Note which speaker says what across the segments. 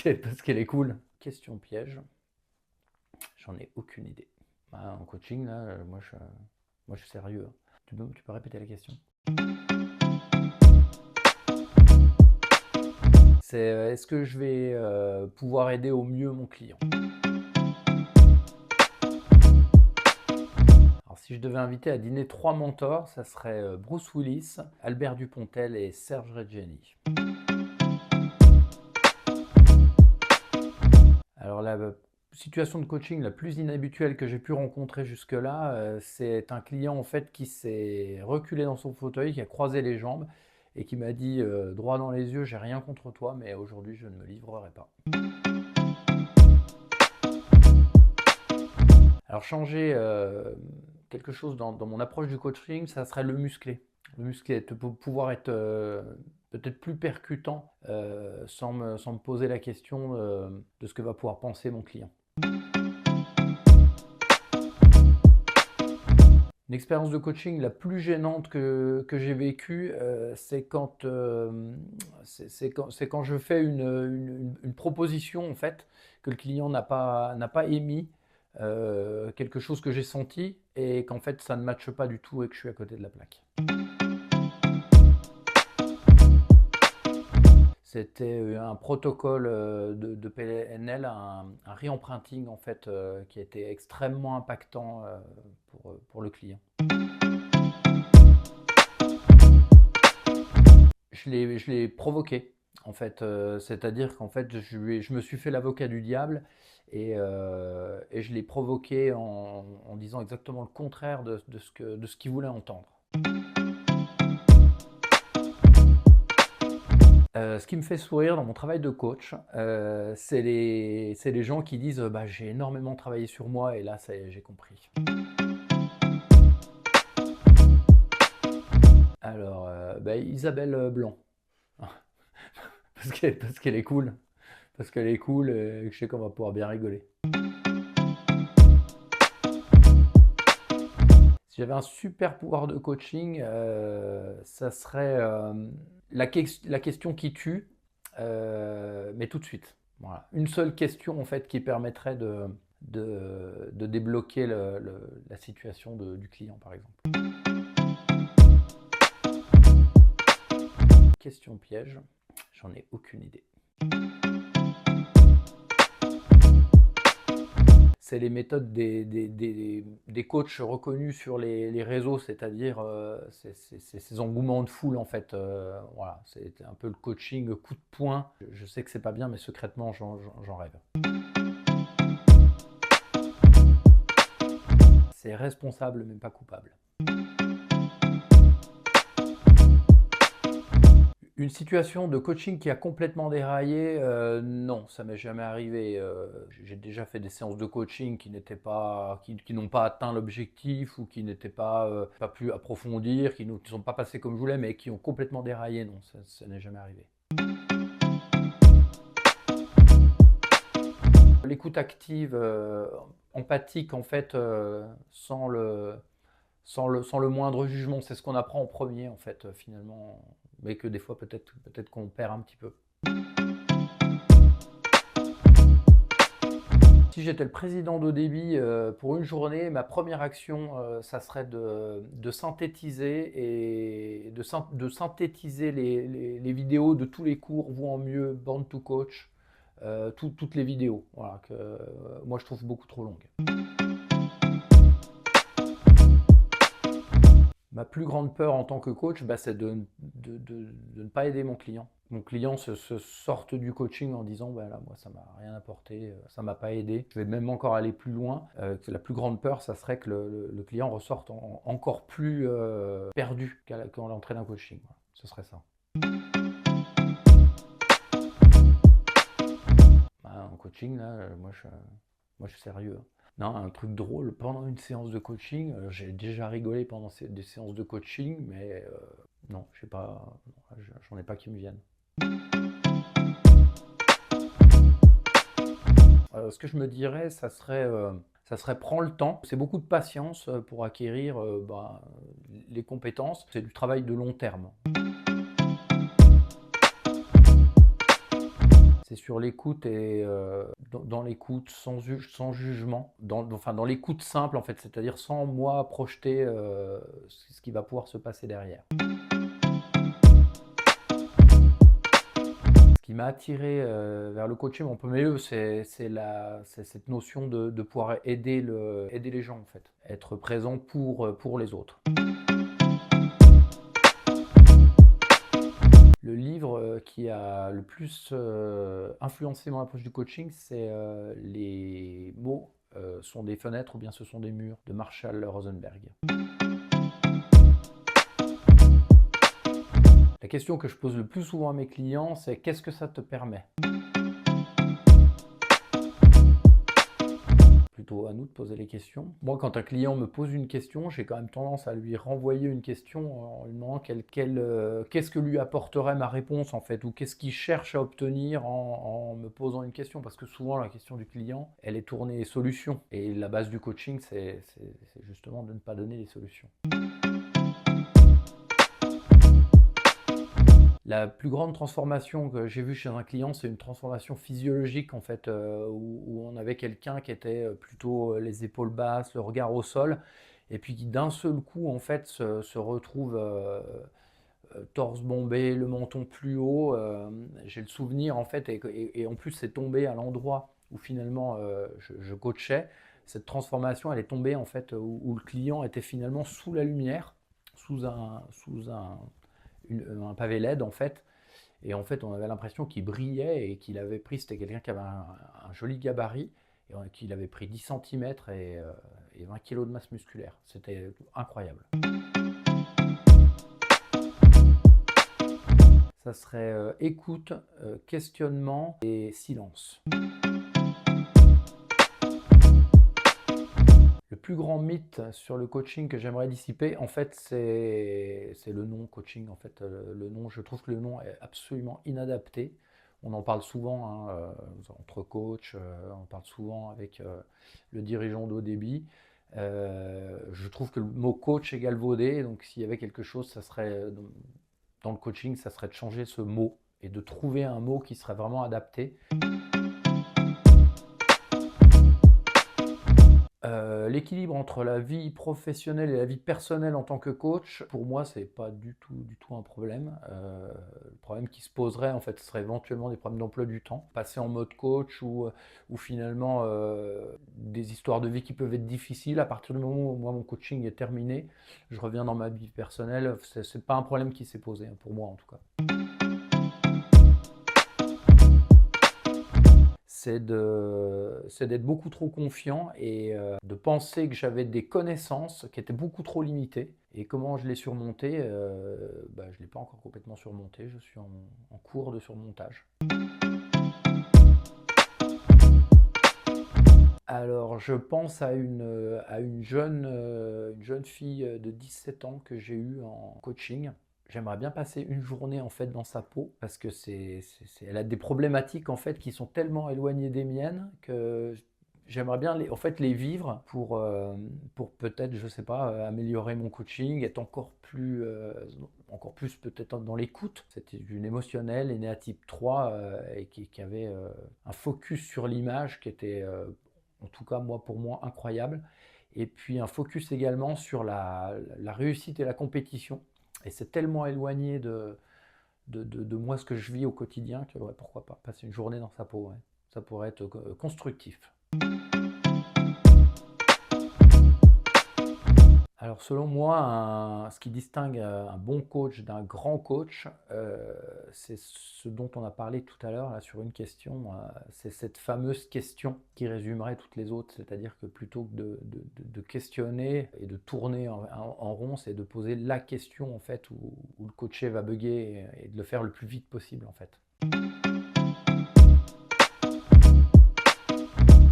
Speaker 1: parce qu'elle est cool. Question piège. J'en ai aucune idée. Bah, en coaching, là, moi je suis sérieux. Tu peux répéter la question? C'est est-ce que je vais pouvoir aider au mieux mon client? Alors, si je devais inviter à dîner 3 mentors, ça serait Bruce Willis, Albert Dupontel et Serge Reggiani. Alors la situation de coaching la plus inhabituelle que j'ai pu rencontrer jusque-là, c'est un client en fait qui s'est reculé dans son fauteuil, qui a croisé les jambes et qui m'a dit droit dans les yeux: j'ai rien contre toi, mais aujourd'hui je ne me livrerai pas. Alors changer quelque chose dans mon approche du coaching, ça serait le muscler. Le muscler, pour pouvoir être peut-être plus percutant sans me poser la question de ce que va pouvoir penser mon client. L'expérience de coaching la plus gênante que j'ai vécue, c'est quand je fais une proposition en fait, que le client n'a pas émis, quelque chose que j'ai senti et qu'en fait ça ne matche pas du tout et que je suis à côté de la plaque. C'était un protocole de PNL, un re-imprinting en fait, qui a été extrêmement impactant pour le client. Je l'ai provoqué en fait, c'est-à-dire qu'en fait je me suis fait l'avocat du diable et je l'ai provoqué en disant exactement le contraire de ce qu'il voulait entendre. Ce qui me fait sourire dans mon travail de coach, c'est les gens qui disent bah, j'ai énormément travaillé sur moi et là ça y est, j'ai compris. Alors, bah, Isabelle Blanc, parce qu'elle est cool, parce qu'elle est cool et que je sais qu'on va pouvoir bien rigoler. Si j'avais un super pouvoir de coaching, ça serait la question qui tue, mais tout de suite. Voilà. Une seule question en fait qui permettrait de débloquer la situation du client par exemple. Question piège, j'en ai aucune idée. C'est les méthodes des coachs reconnus sur les réseaux, c'est-à-dire ces engouements de foule en fait. Voilà, c'est un peu le coaching coup de poing. Je sais que c'est pas bien, mais secrètement j'en rêve. C'est responsable mais pas coupable. Une situation de coaching qui a complètement déraillé, non, ça m'est jamais arrivé. J'ai déjà fait des séances de coaching qui n'ont pas atteint l'objectif ou qui n'étaient pas pu approfondir, qui ne sont pas passés comme je voulais, mais qui ont complètement déraillé, non, ça n'est jamais arrivé. L'écoute active, empathique en fait, sans le moindre jugement, c'est ce qu'on apprend en premier en fait finalement, mais que des fois peut-être qu'on perd un petit peu. Si j'étais le président d'Odeby pour une journée, ma première action, ça serait de synthétiser les vidéos de tous les cours Vous en mieux, Born to Coach, toutes les vidéos, voilà, que moi je trouve beaucoup trop longues. Ma plus grande peur en tant que coach, bah, c'est de ne pas aider mon client. Mon client se sorte du coaching en disant bah, là, moi ça m'a rien apporté, ça m'a pas aidé. Je vais même encore aller plus loin. La plus grande peur, ça serait que le client ressorte encore plus perdu qu'à l'entrée d'un coaching. Voilà, ce serait ça. Bah, en coaching, là, moi je suis sérieux. Non, un truc drôle, pendant une séance de coaching, j'ai déjà rigolé pendant des séances de coaching, mais non, je sais pas, j'en ai pas qui me viennent. Ce que je me dirais, ça serait prends le temps. C'est beaucoup de patience pour acquérir les compétences. C'est du travail de long terme. C'est sur l'écoute et dans l'écoute sans jugement, enfin dans l'écoute simple en fait, c'est-à-dire sans moi projeter ce qui va pouvoir se passer derrière. Ce qui m'a attiré vers le coaching en premier lieu, c'est cette notion de pouvoir aider les gens en fait, être présent pour les autres. Le livre qui a le plus influencé mon approche du coaching, c'est Les mots sont des fenêtres ou bien ce sont des murs de Marshall Rosenberg. La question que je pose le plus souvent à mes clients, c'est qu'est-ce que ça te permet? Plutôt à nous de poser les questions. Moi, quand un client me pose une question, j'ai quand même tendance à lui renvoyer une question en lui demandant qu'est-ce que lui apporterait ma réponse en fait, ou qu'est-ce qu'il cherche à obtenir en me posant une question, parce que souvent la question du client, elle est tournée solution. Et la base du coaching, c'est justement de ne pas donner les solutions. La plus grande transformation que j'ai vue chez un client, c'est une transformation physiologique en fait, où on avait quelqu'un qui était plutôt les épaules basses, le regard au sol, et puis qui d'un seul coup en fait se retrouve torse bombé, le menton plus haut. J'ai le souvenir en fait, et en plus c'est tombé à l'endroit où finalement je coachais. Cette transformation, elle est tombée en fait où le client était finalement sous la lumière, sous un pavé LED en fait, et en fait on avait l'impression qu'il brillait et qu'il avait pris, c'était quelqu'un qui avait un joli gabarit, et qu'il avait pris 10 cm et 20 kg de masse musculaire. C'était incroyable. Ça serait écoute, questionnement et silence. Le plus grand mythe sur le coaching que j'aimerais dissiper, en fait, c'est le nom coaching. En fait, le nom, je trouve que le nom est absolument inadapté. On en parle souvent entre coachs, on parle souvent avec le dirigeant de haut débit. Je trouve que le mot coach est galvaudé, donc s'il y avait quelque chose, ça serait dans le coaching, ça serait de changer ce mot et de trouver un mot qui serait vraiment adapté. L'équilibre entre la vie professionnelle et la vie personnelle en tant que coach, pour moi, c'est pas du tout un problème. Le problème qui se poserait, en fait, ce serait éventuellement des problèmes d'emploi du temps. Passer en mode coach ou finalement des histoires de vie qui peuvent être difficiles. À partir du moment où moi, mon coaching est terminé, je reviens dans ma vie personnelle. C'est pas un problème qui s'est posé, pour moi en tout cas. C'est d'être beaucoup trop confiant et de penser que j'avais des connaissances qui étaient beaucoup trop limitées. Et comment je l'ai surmonté? Je ne l'ai pas encore complètement surmonté, je suis en cours de surmontage. Alors je pense à une jeune fille de 17 ans que j'ai eue en coaching. J'aimerais bien passer une journée en fait dans sa peau parce que elle a des problématiques en fait qui sont tellement éloignées des miennes que j'aimerais bien les vivre pour peut-être, je sais pas, améliorer mon coaching, être encore plus peut-être dans l'écoute. C'était une émotionnelle, née à type 3 et qui avait un focus sur l'image qui était en tout cas pour moi incroyable, et puis un focus également sur la réussite et la compétition. Et c'est tellement éloigné de moi ce que je vis au quotidien que ouais, pourquoi pas passer une journée dans sa peau, ouais. Ça pourrait être constructif. Alors selon moi, ce qui distingue un bon coach d'un grand coach, c'est ce dont on a parlé tout à l'heure sur une question, c'est cette fameuse question qui résumerait toutes les autres, c'est-à-dire que plutôt que de questionner et de tourner en rond, c'est de poser la question en fait où le coaché va bugger et de le faire le plus vite possible en fait.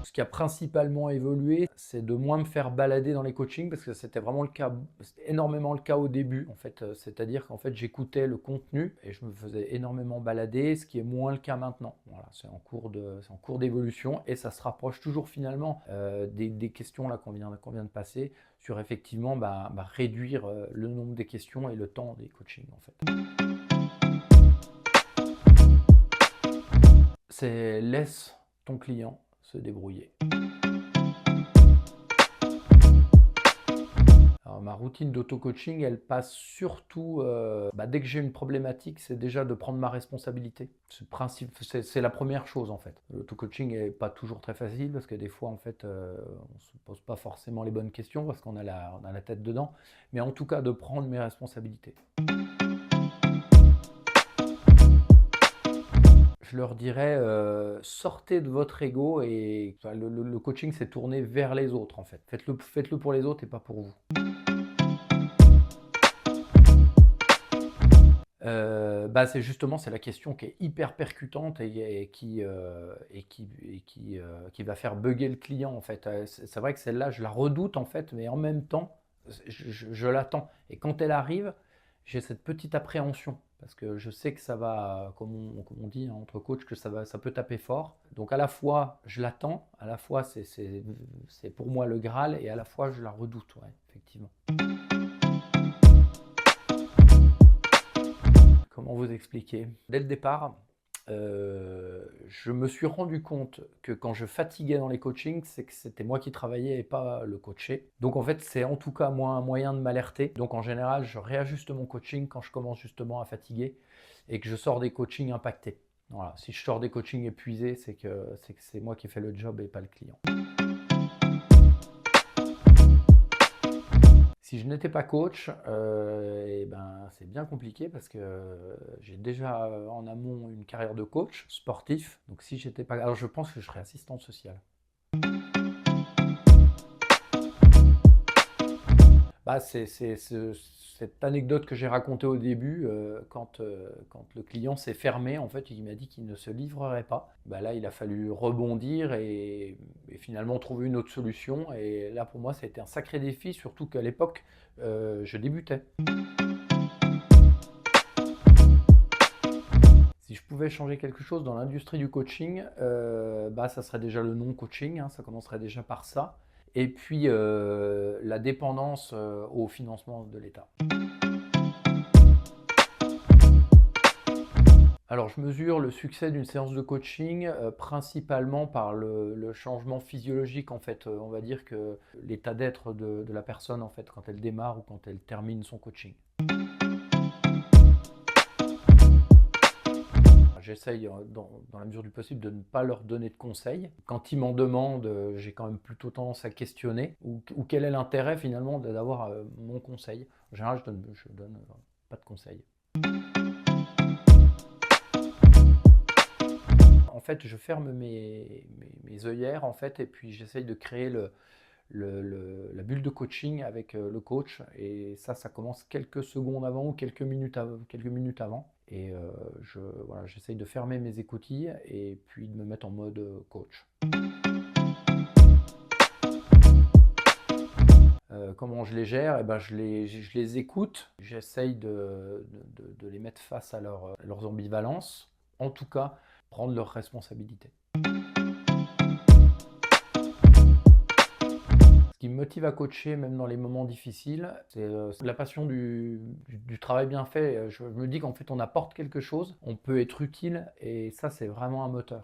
Speaker 1: Ce qui a principalement évolué, c'est de moins me faire balader dans les coachings parce que c'était vraiment le cas, c'était énormément le cas au début en fait. C'est-à-dire qu'en fait j'écoutais le contenu et je me faisais énormément balader, ce qui est moins le cas maintenant. Voilà, c'est en cours d'évolution et ça se rapproche toujours finalement des questions là qu'on vient de passer sur effectivement réduire le nombre des questions et le temps des coachings en fait. c'est laisse ton client se débrouiller. Alors, ma routine d'auto-coaching, elle passe surtout, dès que j'ai une problématique, c'est déjà de prendre ma responsabilité. C'est la première chose en fait. L'auto-coaching n'est pas toujours très facile parce que des fois en fait, on ne se pose pas forcément les bonnes questions parce qu'on a la tête dedans. Mais en tout cas, de prendre mes responsabilités. Je leur dirais, sortez de votre ego et le coaching, c'est tourné vers les autres en fait. Faites-le pour les autres et pas pour vous. C'est la question qui est hyper percutante et qui va faire bugger le client en fait. C'est vrai que celle-là, je la redoute en fait, mais en même temps, je l'attends. Et quand elle arrive, j'ai cette petite appréhension parce que je sais que ça va, comme on dit entre coachs, que ça peut taper fort. Donc à la fois, je l'attends, à la fois c'est pour moi le Graal et à la fois je la redoute, ouais, effectivement. Comment vous expliquer? Dès le départ, je me suis rendu compte que quand je fatiguais dans les coachings, c'est que c'était moi qui travaillais et pas le coaché. Donc en fait, c'est en tout cas moi un moyen de m'alerter. Donc en général, je réajuste mon coaching quand je commence justement à fatiguer et que je sors des coachings impactés. Voilà. Si je sors des coachings épuisés, c'est que c'est moi qui ai fait le job et pas le client. Si je n'étais pas coach, c'est bien compliqué parce que j'ai déjà en amont une carrière de coach sportif. Donc si j'étais pas, alors je pense que je serais assistant social. C'est cette anecdote que j'ai racontée au début, quand le client s'est fermé, en fait, il m'a dit qu'il ne se livrerait pas. Là, il a fallu rebondir et finalement trouver une autre solution. Et là, pour moi, ça a été un sacré défi, surtout qu'à l'époque, je débutais. Si je pouvais changer quelque chose dans l'industrie du coaching, ça serait déjà le non-coaching, hein, ça commencerait déjà par ça. Et puis la dépendance au financement de l'État. Alors je mesure le succès d'une séance de coaching principalement par le changement physiologique en fait. On va dire que l'état d'être de la personne en fait quand elle démarre ou quand elle termine son coaching. J'essaye dans la mesure du possible de ne pas leur donner de conseils. Quand ils m'en demandent, j'ai quand même plutôt tendance à questionner ou quel est l'intérêt finalement d'avoir mon conseil. En général, je donne pas de conseils. En fait, je ferme mes œillères en fait et puis j'essaye de créer la bulle de coaching avec le coach et ça commence quelques secondes avant ou quelques minutes avant. Et j'essaye de fermer mes écoutilles et puis de me mettre en mode coach. Comment je les gère? Je les écoute, j'essaye de les mettre face à leurs ambivalences, en tout cas prendre leurs responsabilités. Ce qui me motive à coacher, même dans les moments difficiles, c'est la passion du travail bien fait. Je me dis qu'en fait, on apporte quelque chose, on peut être utile, et ça, c'est vraiment un moteur.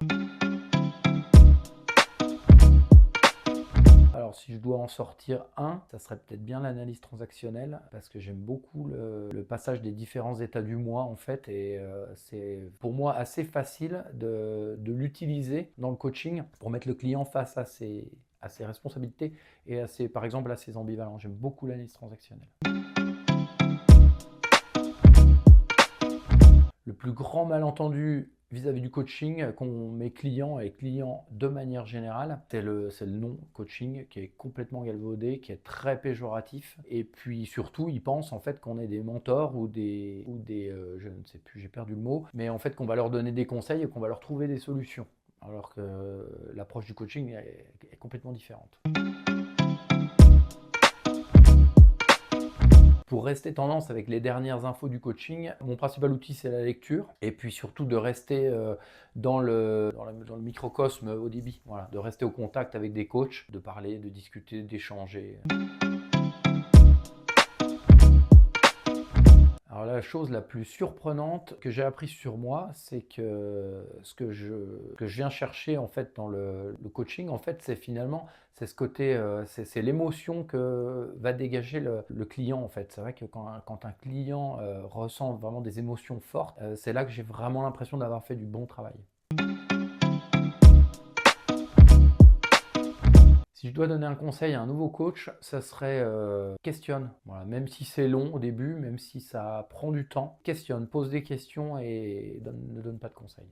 Speaker 1: Alors, si je dois en sortir un, ça serait peut-être bien l'analyse transactionnelle, parce que j'aime beaucoup le passage des différents états du moi, en fait, et c'est pour moi assez facile de l'utiliser dans le coaching pour mettre le client face à ses responsabilités et par exemple à ses ambivalences. J'aime beaucoup l'analyse transactionnelle. Le plus grand malentendu vis-à-vis du coaching qu'ont mes clients et clients de manière générale, c'est le non-coaching qui est complètement galvaudé, qui est très péjoratif. Et puis surtout, ils pensent en fait qu'on est des mentors ou des je ne sais plus, j'ai perdu le mot, mais en fait qu'on va leur donner des conseils et qu'on va leur trouver des solutions. Alors que l'approche du coaching est complètement différente. Pour rester tendance avec les dernières infos du coaching, mon principal outil c'est la lecture et puis surtout de rester dans le microcosme haut débit, voilà, de rester au contact avec des coachs, de parler, de discuter, d'échanger. Alors Alors la chose la plus surprenante que j'ai appris sur moi, c'est que ce que je viens chercher en fait dans le coaching, en fait, c'est finalement c'est ce côté, c'est l'émotion que va dégager le client en fait. C'est vrai que quand un client ressent vraiment des émotions fortes, c'est là que j'ai vraiment l'impression d'avoir fait du bon travail. Si je dois donner un conseil à un nouveau coach, ça serait questionne. Voilà, même si c'est long au début, même si ça prend du temps, questionne, pose des questions et ne donne pas de conseils.